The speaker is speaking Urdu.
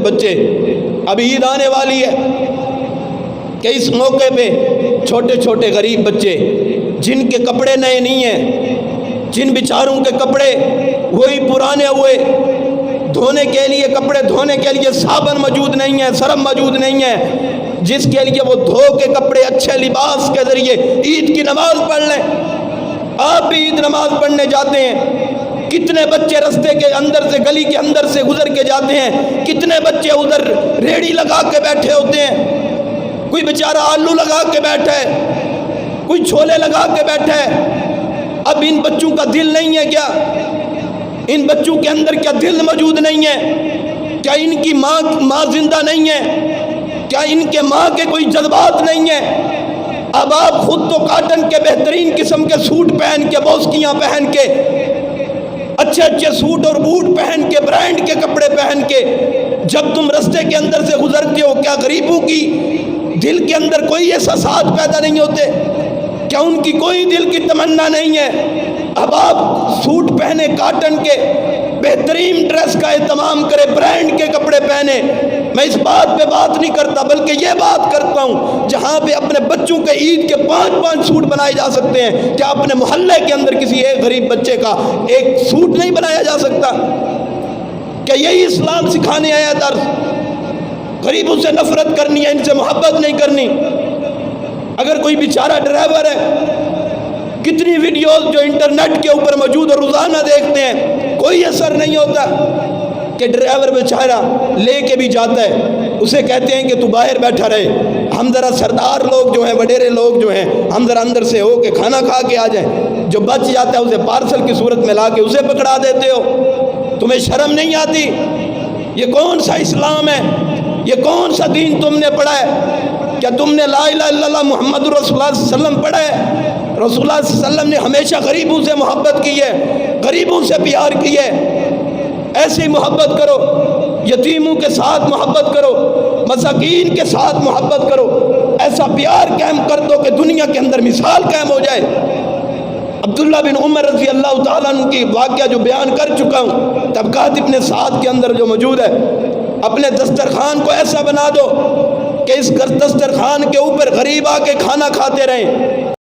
بچے. اب عید آنے والی ہے کہ اس موقع پہ چھوٹے چھوٹے غریب بچے جن کے کپڑے نئے نہیں ہیں، جن بیچاروں کے کپڑے وہی پرانے ہوئے، دھونے کے لیے کپڑے دھونے کے لیے صابن موجود نہیں ہے، سرف موجود نہیں ہے، جس کے لیے وہ دھو کے کپڑے اچھے لباس کے ذریعے عید کی نماز پڑھ لیں. آپ بھی عید نماز پڑھنے جاتے ہیں، کتنے بچے رستے کے اندر سے گلی کے اندر سے گزر کے جاتے ہیں، کتنے بچے ادھر ریڑھی لگا کے بیٹھے ہوتے ہیں، کوئی بیچارہ آلو لگا کے بیٹھا ہے، کوئی چھولے لگا کے بیٹھا ہے. اب ان بچوں کا دل نہیں ہے کیا؟ ان بچوں کے اندر کیا دل موجود نہیں ہے؟ کیا ان کی ماں زندہ نہیں ہے؟ کیا ان کے ماں کے کوئی جذبات نہیں ہیں؟ اب آپ خود تو کاٹن کے بہترین قسم کے سوٹ پہن کے، بوسکیاں پہن کے، اچھے اچھے سوٹ اور بوٹ پہن کے، برانڈ کے کپڑے پہن کے جب تم رستے کے اندر سے گزرتے ہو، کیا غریبوں کی دل کے اندر کوئی احساسات پیدا نہیں ہوتے؟ کیا ان کی کوئی دل کی تمنا نہیں ہے؟ اب آپ سوٹ پہنے، کاٹن کے بہترین ڈریس کا اہتمام کرے، برانڈ کے کپڑے پہنے. میں اس بات پہ بات نہیں کرتا، بلکہ یہ بات کرتا ہوں جہاں پہ اپنے بچوں کے عید کے 5 سوٹ بنائے جا سکتے ہیں، کیا اپنے محلے کے اندر کسی ایک غریب بچے کا ایک سوٹ نہیں بنایا جا سکتا؟ کیا یہی اسلام سکھانے آیا درس؟ غریبوں سے نفرت کرنی ہے، ان سے محبت نہیں کرنی. اگر کوئی بیچارہ ڈرائیور ہے، کتنی ویڈیوز جو انٹرنیٹ کے اوپر موجود اور روزانہ دیکھتے ہیں، کوئی اثر نہیں ہوتا کہ ڈرائیور بیچارہ لے کے بھی جاتا ہے، اسے کہتے ہیں کہ تو باہر بیٹھا رہے، ہم ذرا سردار لوگ جو ہیں، وڈیرے لوگ جو ہیں، ہم ذرا اندر سے ہو کے کھانا کھا کے آ جائیں. جو بچ جاتا ہے اسے پارسل کی صورت میں لا کے اسے پکڑا دیتے ہو. تمہیں شرم نہیں آتی؟ یہ کون سا اسلام ہے؟ یہ کون سا دین تم نے پڑھا ہے؟ کیا تم نے لا الہ الا اللہ محمد رسول اللہ صلی اللہ علیہ وسلم پڑھا ہے؟ رسول اللہ صلی اللہ علیہ وسلم نے ہمیشہ غریبوں سے محبت کی ہے، غریبوں سے پیار کی ہے. ایسی محبت کرو، یتیموں کے ساتھ محبت کرو، مساکین کے ساتھ محبت کرو. ایسا پیار قائم کر دو کہ دنیا کے اندر مثال قائم ہو جائے. عبداللہ بن عمر رضی اللہ تعالیٰ عنہ کی واقعہ جو بیان کر چکا ہوں، طبقات ابن سعد کے اندر جو موجود ہے. اپنے دسترخوان کو ایسا بنا دو کہ اس دسترخوان کے اوپر غریب آ کے کھانا کھاتے رہیں.